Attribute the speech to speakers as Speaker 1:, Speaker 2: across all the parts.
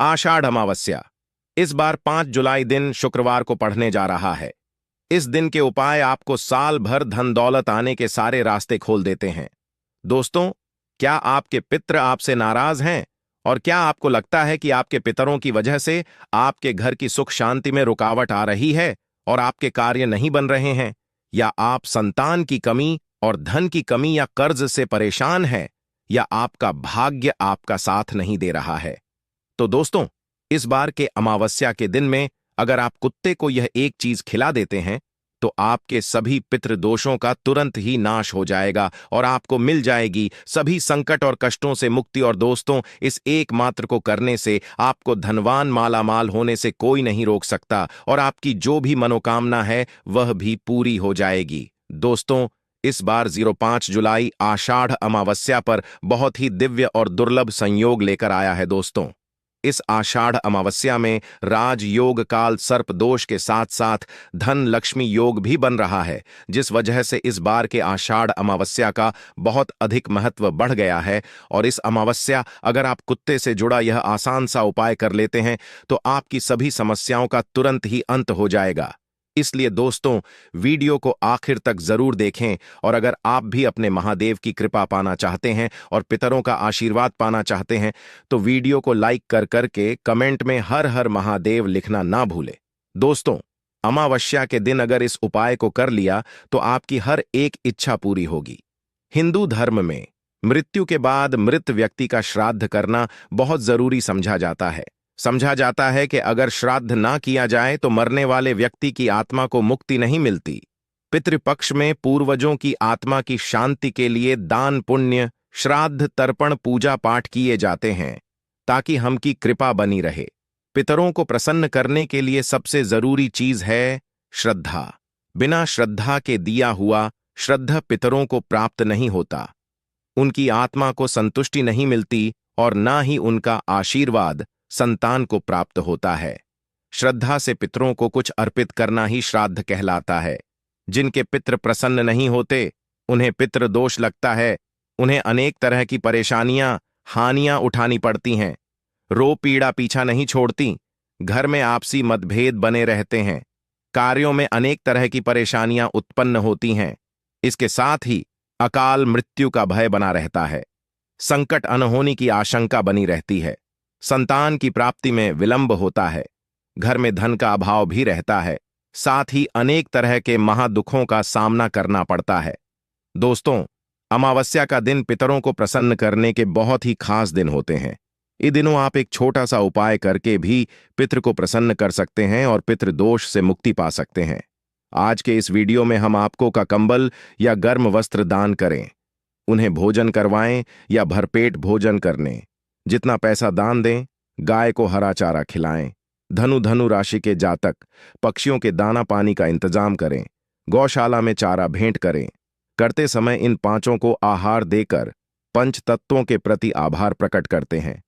Speaker 1: आषाढ़ अमावस्या इस बार 5 जुलाई दिन शुक्रवार को पढ़ने जा रहा है। इस दिन के उपाय आपको साल भर धन दौलत आने के सारे रास्ते खोल देते हैं। दोस्तों, क्या आपके पितृ आपसे नाराज हैं? और क्या आपको लगता है कि आपके पितरों की वजह से आपके घर की सुख शांति में रुकावट आ रही है और आपके कार्य नहीं बन रहे हैं? या आप संतान की कमी और धन की कमी या कर्ज से परेशान हैं? या आपका भाग्य आपका साथ नहीं दे रहा है? तो दोस्तों, इस बार के अमावस्या के दिन में अगर आप कुत्ते को यह एक चीज खिला देते हैं तो आपके सभी पितृदोषों का तुरंत ही नाश हो जाएगा और आपको मिल जाएगी सभी संकट और कष्टों से मुक्ति। और दोस्तों, इस एकमात्र को करने से आपको धनवान मालामाल होने से कोई नहीं रोक सकता और आपकी जो भी मनोकामना है वह भी पूरी हो जाएगी। दोस्तों, इस बार 05 जुलाई आषाढ़ अमावस्या पर बहुत ही दिव्य और दुर्लभ संयोग लेकर आया है। दोस्तों, इस आषाढ़ अमावस्या में राजयोग काल सर्प दोष के साथ साथ धन लक्ष्मी योग भी बन रहा है, जिस वजह से इस बार के आषाढ़ अमावस्या का बहुत अधिक महत्व बढ़ गया है। और इस अमावस्या अगर आप कुत्ते से जुड़ा यह आसान सा उपाय कर लेते हैं तो आपकी सभी समस्याओं का तुरंत ही अंत हो जाएगा। इसलिए दोस्तों, वीडियो को आखिर तक जरूर देखें और अगर आप भी अपने महादेव की कृपा पाना चाहते हैं और पितरों का आशीर्वाद पाना चाहते हैं तो वीडियो को लाइक कर करके कमेंट में हर हर महादेव लिखना ना भूले। दोस्तों, अमावस्या के दिन अगर इस उपाय को कर लिया तो आपकी हर एक इच्छा पूरी होगी। हिंदू धर्म में मृत्यु के बाद मृत व्यक्ति का श्राद्ध करना बहुत जरूरी समझा जाता है। समझा जाता है कि अगर श्राद्ध ना किया जाए तो मरने वाले व्यक्ति की आत्मा को मुक्ति नहीं मिलती। पितृपक्ष में पूर्वजों की आत्मा की शांति के लिए दान पुण्य श्राद्ध तर्पण पूजा पाठ किए जाते हैं ताकि हम की कृपा बनी रहे। पितरों को प्रसन्न करने के लिए सबसे जरूरी चीज है श्रद्धा। बिना श्रद्धा के दिया हुआ श्रद्धा पितरों को प्राप्त नहीं होता, उनकी आत्मा को संतुष्टि नहीं मिलती और ना ही उनका आशीर्वाद संतान को प्राप्त होता है। श्रद्धा से पितरों को कुछ अर्पित करना ही श्राद्ध कहलाता है। जिनके पितृ प्रसन्न नहीं होते, उन्हें पितृ दोष लगता है, उन्हें अनेक तरह की परेशानियां हानियां उठानी पड़ती हैं। रो पीड़ा पीछा नहीं छोड़ती, घर में आपसी मतभेद बने रहते हैं, कार्यों में अनेक तरह की परेशानियां उत्पन्न होती हैं। इसके साथ ही अकाल मृत्यु का भय बना रहता है, संकट अनहोनी की आशंका बनी रहती है, संतान की प्राप्ति में विलंब होता है, घर में धन का अभाव भी रहता है, साथ ही अनेक तरह के महादुखों का सामना करना पड़ता है। दोस्तों, अमावस्या का दिन पितरों को प्रसन्न करने के बहुत ही खास दिन होते हैं। इन दिनों आप एक छोटा सा उपाय करके भी पितृ को प्रसन्न कर सकते हैं और पितृ दोष से मुक्ति पा सकते हैं। आज के इस वीडियो में हम आपको का कंबल या गर्म वस्त्र दान करें, उन्हें भोजन करवाएं या भरपेट भोजन करने, जितना पैसा दान दें, गाय को हरा चारा खिलाएं, धनु राशि के जातक पक्षियों के दाना पानी का इंतजाम करें, गौशाला में चारा भेंट करें। करते समय इन पांचों को आहार देकर पंच तत्वों के प्रति आभार प्रकट करते हैं।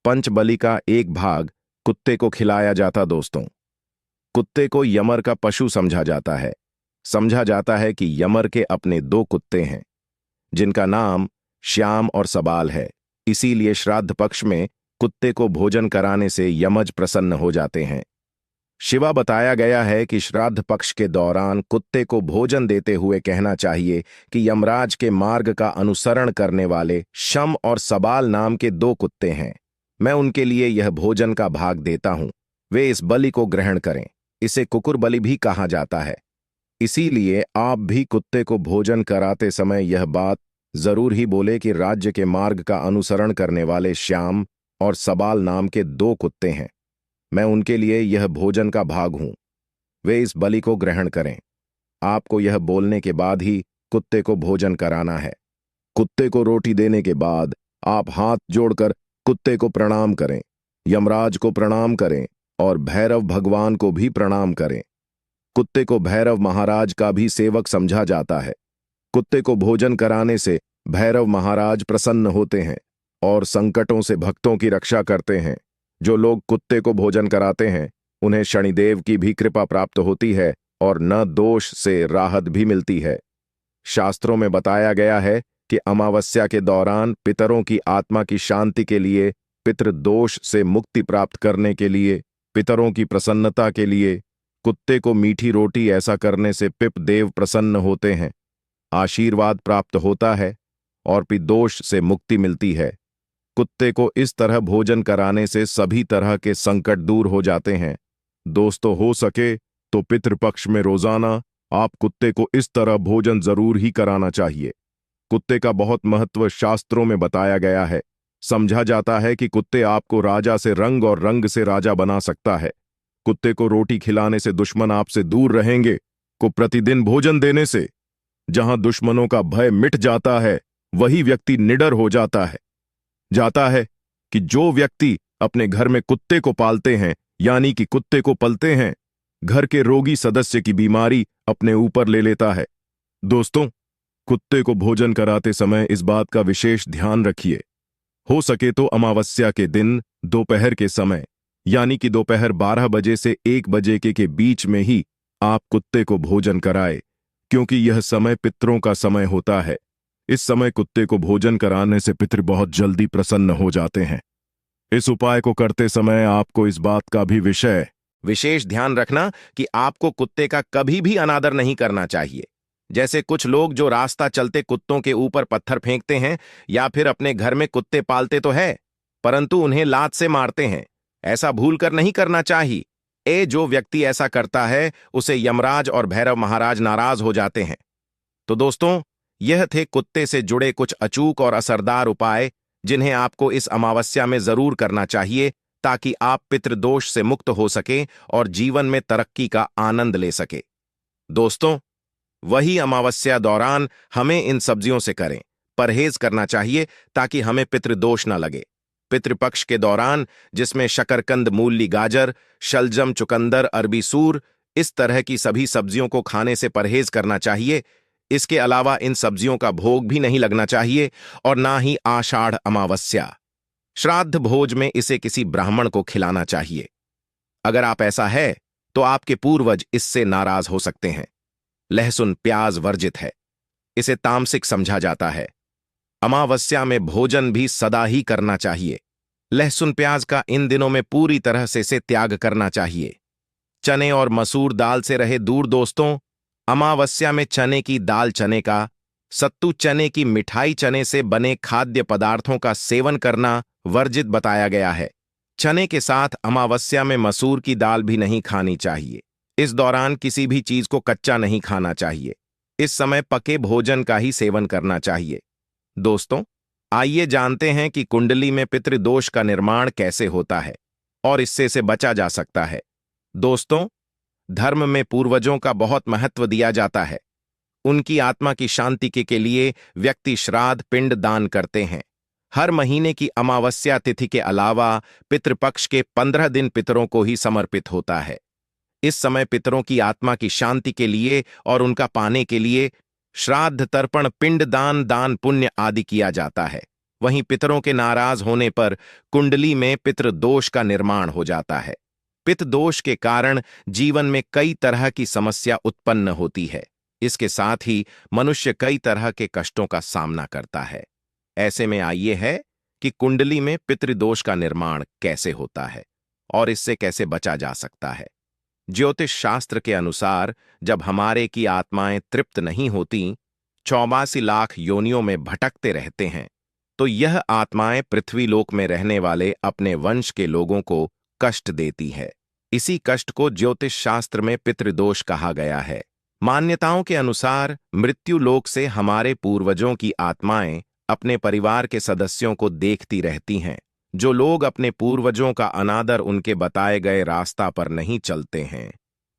Speaker 1: पंच बलि का एक भाग कुत्ते को खिलाया जाता। दोस्तों, कुत्ते को यमर का पशु समझा जाता है। समझा जाता है कि यमर के अपने 2 कुत्ते हैं जिनका नाम श्याम और सबाल है। इसीलिए श्राद्ध पक्ष में कुत्ते को भोजन कराने से यमज प्रसन्न हो जाते हैं। शिवा बताया गया है कि श्राद्ध पक्ष के दौरान कुत्ते को भोजन देते हुए कहना चाहिए कि यमराज के मार्ग का अनुसरण करने वाले शम और सबाल नाम के 2 कुत्ते हैं, मैं उनके लिए यह भोजन का भाग देता हूं, वे इस बलि को ग्रहण करें। इसे कुकुर बलि भी कहा जाता है। इसीलिए आप भी कुत्ते को भोजन कराते समय यह बात जरूर ही बोले कि राज्य के मार्ग का अनुसरण करने वाले श्याम और सबाल नाम के 2 कुत्ते हैं, मैं उनके लिए यह भोजन का भाग हूं, वे इस बलि को ग्रहण करें। आपको यह बोलने के बाद ही कुत्ते को भोजन कराना है। कुत्ते को रोटी देने के बाद आप हाथ जोड़कर कुत्ते को प्रणाम करें, यमराज को प्रणाम करें और भैरव भगवान को भी प्रणाम करें। कुत्ते को भैरव महाराज का भी सेवक समझा जाता है। कुत्ते को भोजन कराने से भैरव महाराज प्रसन्न होते हैं और संकटों से भक्तों की रक्षा करते हैं। जो लोग कुत्ते को भोजन कराते हैं उन्हें शनिदेव की भी कृपा प्राप्त होती है और न दोष से राहत भी मिलती है। शास्त्रों में बताया गया है कि अमावस्या के दौरान पितरों की आत्मा की शांति के लिए पितृदोष से मुक्ति प्राप्त करने के लिए, पितरों की प्रसन्नता के लिए कुत्ते को मीठी रोटी ऐसा करने से पिप देव प्रसन्न होते हैं, आशीर्वाद प्राप्त होता है और पितृदोष से मुक्ति मिलती है। कुत्ते को इस तरह भोजन कराने से सभी तरह के संकट दूर हो जाते हैं। दोस्तों, हो सके तो पितृपक्ष में रोजाना आप कुत्ते को इस तरह भोजन जरूर ही कराना चाहिए। कुत्ते का बहुत महत्व शास्त्रों में बताया गया है। समझा जाता है कि कुत्ते आपको राजा से रंग और रंग से राजा बना सकता है। कुत्ते को रोटी खिलाने से दुश्मन आपसे दूर रहेंगे। को प्रतिदिन भोजन देने से जहां दुश्मनों का भय मिट जाता है, वही व्यक्ति निडर हो जाता है कि जो व्यक्ति अपने घर में कुत्ते को पालते हैं, यानी कि कुत्ते को पलते हैं, घर के रोगी सदस्य की बीमारी अपने ऊपर ले लेता है। दोस्तों, कुत्ते को भोजन कराते समय इस बात का विशेष ध्यान रखिए। हो सके तो अमावस्या के दिन दोपहर के समय, यानी कि दोपहर 12 बजे से 1 बजे के बीच में ही आप कुत्ते को भोजन कराएं, क्योंकि यह समय पितरों का समय होता है। इस समय कुत्ते को भोजन कराने से पितर बहुत जल्दी प्रसन्न हो जाते हैं। इस उपाय को करते समय आपको इस बात का भी विशेष ध्यान रखना कि आपको कुत्ते का कभी भी अनादर नहीं करना चाहिए। जैसे कुछ लोग जो रास्ता चलते कुत्तों के ऊपर पत्थर फेंकते हैं, या फिर अपने घर में कुत्ते पालते तो है परंतु उन्हें लात से मारते हैं। ऐसा भूलकर नहीं करना चाहिए। जो व्यक्ति ऐसा करता है उसे यमराज और भैरव महाराज नाराज हो जाते हैं। तो दोस्तों, यह थे कुत्ते से जुड़े कुछ अचूक और असरदार उपाय जिन्हें आपको इस अमावस्या में जरूर करना चाहिए, ताकि आप पितृदोष से मुक्त हो सके और जीवन में तरक्की का आनंद ले सके। दोस्तों, वही अमावस्या दौरान हमें इन सब्जियों से परहेज करना चाहिए ताकि हमें पितृदोष न लगे। पितृपक्ष के दौरान, जिसमें शकरकंद, मूली, गाजर, शलजम, चुकंदर, अरबी सूर, इस तरह की सभी सब्जियों को खाने से परहेज करना चाहिए। इसके अलावा इन सब्जियों का भोग भी नहीं लगना चाहिए और ना ही आषाढ़ अमावस्या श्राद्ध भोज में इसे किसी ब्राह्मण को खिलाना चाहिए। अगर आप ऐसा है तो आपके पूर्वज इससे नाराज हो सकते हैं। लहसुन प्याज वर्जित है, इसे तामसिक समझा जाता है। अमावस्या में भोजन भी सदा ही करना चाहिए। लहसुन प्याज का इन दिनों में पूरी तरह से इसे त्याग करना चाहिए। चने और मसूर दाल से रहे दूर। दोस्तों, अमावस्या में चने की दाल, चने का सत्तू, चने की मिठाई, चने से बने खाद्य पदार्थों का सेवन करना वर्जित बताया गया है। चने के साथ अमावस्या में मसूर की दाल भी नहीं खानी चाहिए। इस दौरान किसी भी चीज को कच्चा नहीं खाना चाहिए। इस समय पके भोजन का ही सेवन करना चाहिए। दोस्तों, आइए जानते हैं कि कुंडली में पितृदोष का निर्माण कैसे होता है और इससे से बचा जा सकता है। दोस्तों, धर्म में पूर्वजों का बहुत महत्व दिया जाता है। उनकी आत्मा की शांति के लिए व्यक्ति श्राद्ध, पिंड दान करते हैं। हर महीने की अमावस्या तिथि के अलावा पितृपक्ष के 15 दिन पितरों को ही समर्पित होता है। इस समय पितरों की आत्मा की शांति के लिए और उनका पाने के लिए श्राद्ध, तर्पण, पिंड दान, दान पुण्य आदि किया जाता है। वहीं पितरों के नाराज होने पर कुंडली में पितृदोष का निर्माण हो जाता है। पितृदोष के कारण जीवन में कई तरह की समस्या उत्पन्न होती है। इसके साथ ही मनुष्य कई तरह के कष्टों का सामना करता है। ऐसे में आइए है कि कुंडली में पितृदोष का निर्माण कैसे होता है और इससे कैसे बचा जा सकता है। ज्योतिष शास्त्र के अनुसार जब हमारे की आत्माएं तृप्त नहीं होती, 84 लाख योनियों में भटकते रहते हैं, तो यह आत्माएं पृथ्वीलोक में रहने वाले अपने वंश के लोगों को कष्ट देती है। इसी कष्ट को ज्योतिष शास्त्र में पितृदोष कहा गया है। मान्यताओं के अनुसार मृत्यु लोक से हमारे पूर्वजों की आत्माएं अपने परिवार के सदस्यों को देखती रहती हैं। जो लोग अपने पूर्वजों का अनादर, उनके बताए गए रास्ता पर नहीं चलते हैं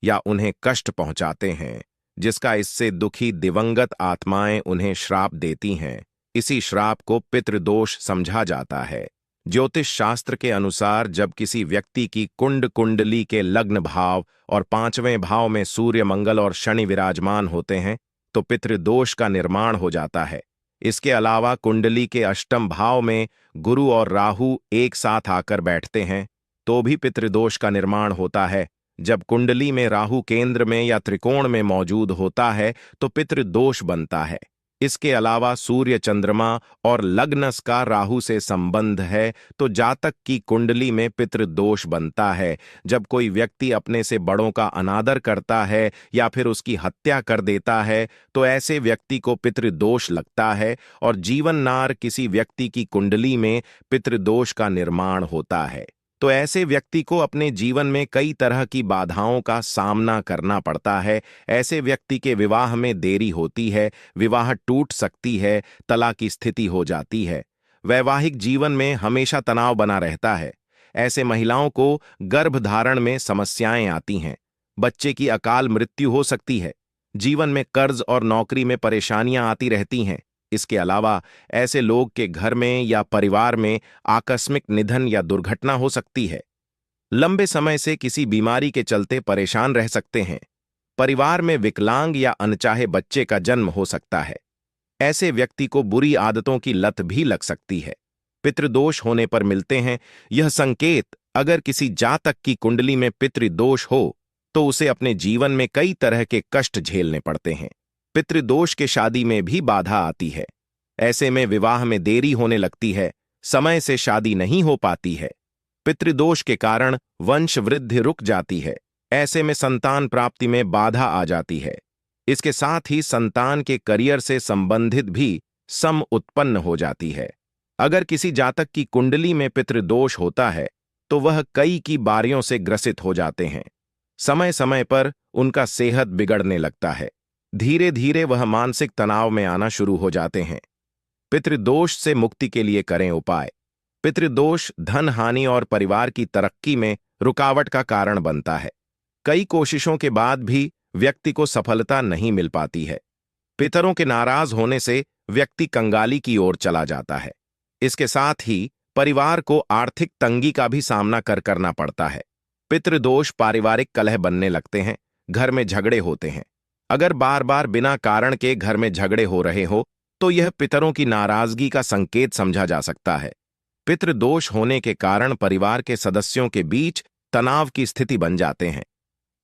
Speaker 1: या उन्हें कष्ट पहुंचाते हैं, जिसका इससे दुखी दिवंगत आत्माएं उन्हें श्राप देती हैं, इसी श्राप को पितृदोष समझा जाता है। ज्योतिष शास्त्र के अनुसार जब किसी व्यक्ति की कुंडली के लग्न भाव और 5वें भाव में सूर्य, मंगल और शनि विराजमान होते हैं तो पितृदोष का निर्माण हो जाता है। इसके अलावा कुंडली के अष्टम भाव में गुरु और राहु एक साथ आकर बैठते हैं तो भी पितृदोष का निर्माण होता है। जब कुंडली में राहु केंद्र में या त्रिकोण में मौजूद होता है तो पितृदोष बनता है। इसके अलावा सूर्य, चंद्रमा और लग्नस का राहु से संबंध है तो जातक की कुंडली में पितृदोष बनता है। जब कोई व्यक्ति अपने से बड़ों का अनादर करता है या फिर उसकी हत्या कर देता है तो ऐसे व्यक्ति को पितृदोष लगता है और जीवननार किसी व्यक्ति की कुंडली में पितृदोष का निर्माण होता है तो ऐसे व्यक्ति को अपने जीवन में कई तरह की बाधाओं का सामना करना पड़ता है। ऐसे व्यक्ति के विवाह में देरी होती है, विवाह टूट सकती है, तलाक की स्थिति हो जाती है। वैवाहिक जीवन में हमेशा तनाव बना रहता है। ऐसे महिलाओं को गर्भधारण में समस्याएं आती हैं, बच्चे की अकाल मृत्यु हो सकती है, जीवन में कर्ज और नौकरी में परेशानियां आती रहती हैं। इसके अलावा ऐसे लोग के घर में या परिवार में आकस्मिक निधन या दुर्घटना हो सकती है। लंबे समय से किसी बीमारी के चलते परेशान रह सकते हैं। परिवार में विकलांग या अनचाहे बच्चे का जन्म हो सकता है। ऐसे व्यक्ति को बुरी आदतों की लत भी लग सकती है। पितृदोष होने पर मिलते हैं यह संकेत। अगर किसी जातक की कुंडली में पितृदोष हो तो उसे अपने जीवन में कई तरह के कष्ट झेलने पड़ते हैं। पितृदोष के शादी में भी बाधा आती है। ऐसे में विवाह में देरी होने लगती है, समय से शादी नहीं हो पाती है। पितृदोष के कारण वंश वृद्धि रुक जाती है। ऐसे में संतान प्राप्ति में बाधा आ जाती है। इसके साथ ही संतान के करियर से संबंधित भी सम उत्पन्न हो जाती है। अगर किसी जातक की कुंडली में पितृदोष होता है तो वह कई की बीमारियों से ग्रसित हो जाते हैं। समय समय पर उनका सेहत बिगड़ने लगता है। धीरे धीरे वह मानसिक तनाव में आना शुरू हो जाते हैं। पितृदोष से मुक्ति के लिए करें उपाय। पितृदोष धन हानि और परिवार की तरक्की में रुकावट का कारण बनता है। कई कोशिशों के बाद भी व्यक्ति को सफलता नहीं मिल पाती है। पितरों के नाराज होने से व्यक्ति कंगाली की ओर चला जाता है। इसके साथ ही परिवार को आर्थिक तंगी का भी सामना करना पड़ता है। पितृदोष पारिवारिक कलह बनने लगते हैं, घर में झगड़े होते हैं। अगर बार बार बिना कारण के घर में झगड़े हो रहे हो तो यह पितरों की नाराजगी का संकेत समझा जा सकता है। पितृदोष होने के कारण परिवार के सदस्यों के बीच तनाव की स्थिति बन जाते हैं।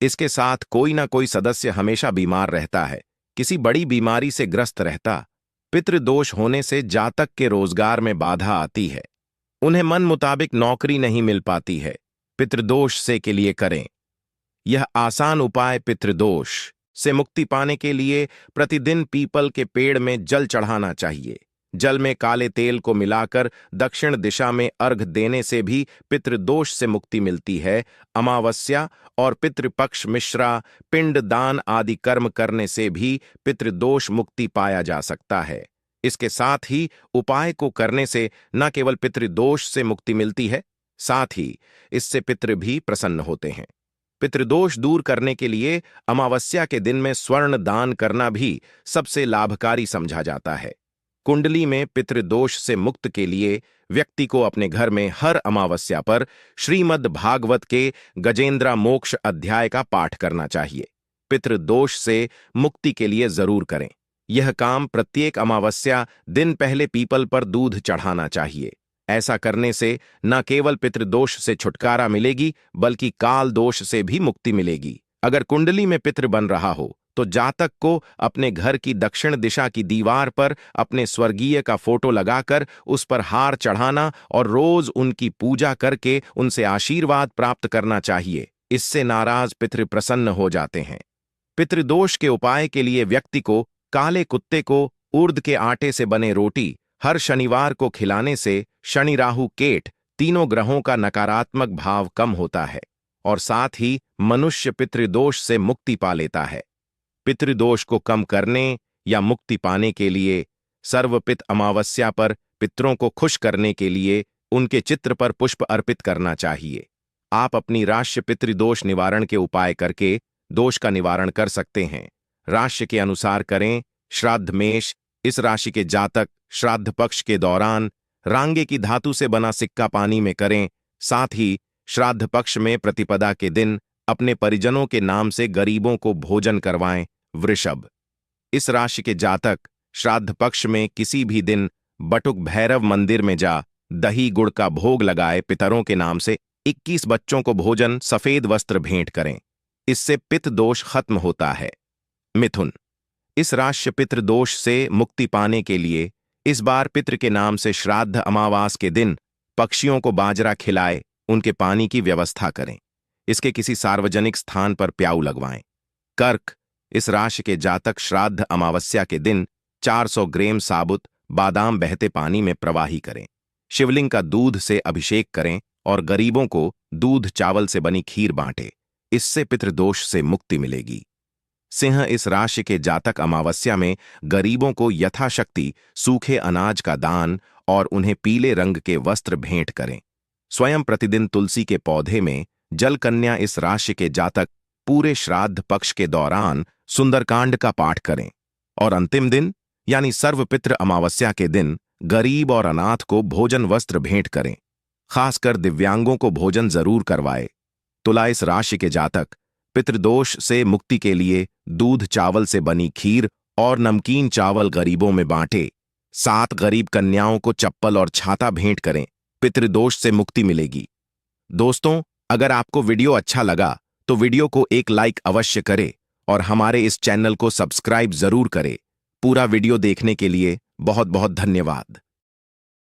Speaker 1: इसके साथ कोई ना कोई सदस्य हमेशा बीमार रहता है, किसी बड़ी बीमारी से ग्रस्त रहता। पितृदोष होने से जातक के रोजगार में बाधा आती है, उन्हें मन मुताबिक नौकरी नहीं मिल पाती है। पितृदोष से के लिए करें यह आसान उपाय। पितृदोष से मुक्ति पाने के लिए प्रतिदिन पीपल के पेड़ में जल चढ़ाना चाहिए। जल में काले तेल को मिलाकर दक्षिण दिशा में अर्घ देने से भी पितृदोष से मुक्ति मिलती है। अमावस्या और पितृपक्ष मिश्रा पिंड दान आदि कर्म करने से भी पितृदोष मुक्ति पाया जा सकता है। इसके साथ ही उपाय को करने से न केवल पितृदोष से मुक्ति मिलती है, साथ ही इससे पितृ भी प्रसन्न होते हैं। पितृदोष दूर करने के लिए अमावस्या के दिन में स्वर्ण दान करना भी सबसे लाभकारी समझा जाता है। कुंडली में पितृदोष से मुक्त के लिए व्यक्ति को अपने घर में हर अमावस्या पर श्रीमद् भागवत के गजेंद्र मोक्ष अध्याय का पाठ करना चाहिए। पितृदोष से मुक्ति के लिए जरूर करें। यह काम प्रत्येक अमावस्या दिन पहले पीपल पर दूध चढ़ाना चाहिए। ऐसा करने से न केवल पितृदोष से छुटकारा मिलेगी बल्कि काल दोष से भी मुक्ति मिलेगी। अगर कुंडली में पितृ बन रहा हो तो जातक को अपने घर की दक्षिण दिशा की दीवार पर अपने स्वर्गीय का फोटो लगाकर उस पर हार चढ़ाना और रोज उनकी पूजा करके उनसे आशीर्वाद प्राप्त करना चाहिए। इससे नाराज पितृ प्रसन्न हो जाते हैं। पितृदोष के उपाय के लिए व्यक्ति को काले कुत्ते को उर्द के आटे से बने रोटी हर शनिवार को खिलाने से शनि राहु केट तीनों ग्रहों का नकारात्मक भाव कम होता है और साथ ही मनुष्य पितृदोष से मुक्ति पा लेता है। पितृदोष को कम करने या मुक्ति पाने के लिए सर्वपित अमावस्या पर पितरों को खुश करने के लिए उनके चित्र पर पुष्प अर्पित करना चाहिए। आप अपनी राशि पितृदोष निवारण के उपाय करके दोष का निवारण कर सकते हैं। राशि के अनुसार करें। श्राद्ध मेष, इस राशि के जातक श्राद्ध पक्ष के दौरान रांगे की धातु से बना सिक्का पानी में करें। साथ ही श्राद्ध पक्ष में प्रतिपदा के दिन अपने परिजनों के नाम से गरीबों को भोजन करवाएं। वृषभ, इस राशि के जातक श्राद्ध पक्ष में किसी भी दिन बटुक भैरव मंदिर में जा दही गुड़ का भोग लगाए पितरों के नाम से 21 बच्चों को भोजन सफेद वस्त्र भेंट करें। इससे पित्त दोष खत्म होता है। मिथुन, इस राशि पितृदोष से मुक्ति पाने के लिए इस बार पितृ के नाम से श्राद्ध अमावास के दिन पक्षियों को बाजरा खिलाए, उनके पानी की व्यवस्था करें। इसके किसी सार्वजनिक स्थान पर प्याऊ लगवाएं। कर्क, इस राशि के जातक श्राद्ध अमावस्या के दिन 400 ग्राम साबुत बादाम बहते पानी में प्रवाही करें। शिवलिंग का दूध से अभिषेक करें और गरीबों को दूध चावल से बनी खीर बांटें। इससे पितृदोष से मुक्ति मिलेगी। सिंह, इस राशि के जातक अमावस्या में गरीबों को यथाशक्ति सूखे अनाज का दान और उन्हें पीले रंग के वस्त्र भेंट करें। स्वयं प्रतिदिन तुलसी के पौधे में जल कन्या, इस राशि के जातक पूरे श्राद्ध पक्ष के दौरान सुंदरकांड का पाठ करें और अंतिम दिन यानी सर्वपितृ अमावस्या के दिन गरीब और अनाथ को भोजन वस्त्र भेंट करें। खासकर दिव्यांगों को भोजन जरूर करवाए। तुला, इस राशि के जातक पितृदोष से मुक्ति के लिए दूध चावल से बनी खीर और नमकीन चावल गरीबों में बांटे। 7 गरीब कन्याओं को चप्पल और छाता भेंट करें। पितृदोष से मुक्ति मिलेगी। दोस्तों, अगर आपको वीडियो अच्छा लगा तो वीडियो को एक लाइक अवश्य करें और हमारे इस चैनल को सब्सक्राइब जरूर करें। पूरा वीडियो देखने के लिए बहुत बहुत धन्यवाद।